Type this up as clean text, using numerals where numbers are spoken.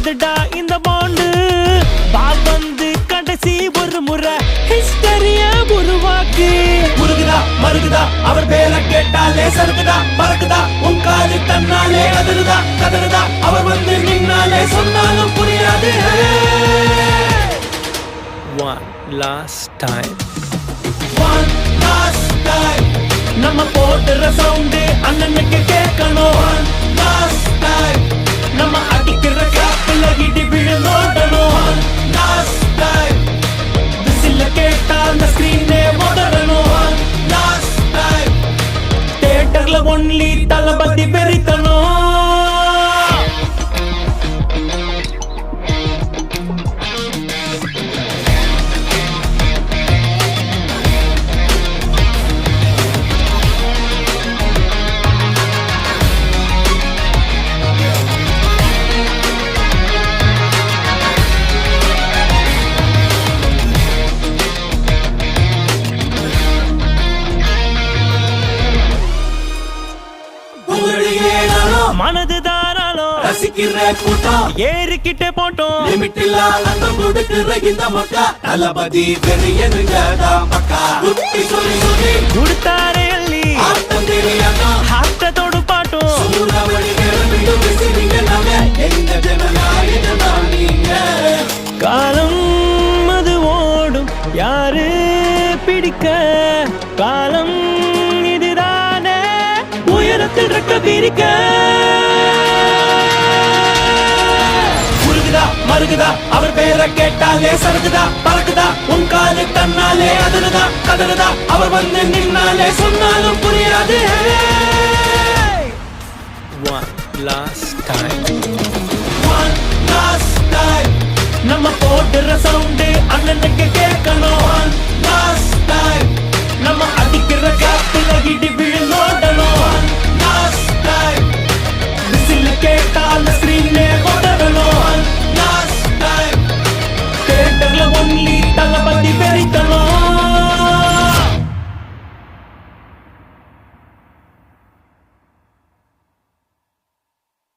என்னதுடா இந்த பாண்டு பா வந்து கடைசி ஒரு முறை ஹிஸ்டரிய உருவாக்கு முருகுதா மருகுதா அவர் பேரை கேட்டாலே சருகுதா பறக்குதா உன் காது தன்னாலே அதிருதா கதறுதா அவர் வந்து நின்னாலே சொன்னாலும் புரியாது One last time நம்ம போடுற சவுண்டு அண்ணனுக்கு கேட்கணும் One last time நம்ம அடிக்கிற காப்பில் இடி விழுந்தோடணும் One last time விசில்ல கேட்டா அந்த ஸ்கிரீனே உடறணும் One last time தியேட்டர்ல ஒன்லி தளபதி வெறித்தணும் மனது தாராளம் ரசிக்கிற கூட்டம் ஏறிக்கிட்டே போட்டோம் லிமிட் இல்லாத கொடுக்கிற இந்த மக்கா தளபதி வெறியனுங்க தான் மக்கா குத்தி சொல்லி சொல்லி கொடுத்தாரே அள்ளி ஆட்டம் தெரியாதா ஹார்ட்டத்தோடு பாட்டும் சூறாவளி நேரமிட்டு பேசுறீங்க நாங்க எங்க ஜனநாயகனா நீங்க காலம் அது ஓடும் யாரு பிடிக்க காலம் இதுதானே உயரத்தில் இருக்க பிரிக்க முருகுதா மருகுதா அவர் பேரை கேட்டாலே சருகுதா பறக்குதா உன் காது தன்னாலே அதிருதா கதறுதா அவர் வந்து நின்னாலே சொன்னாலும் புரியாது One last time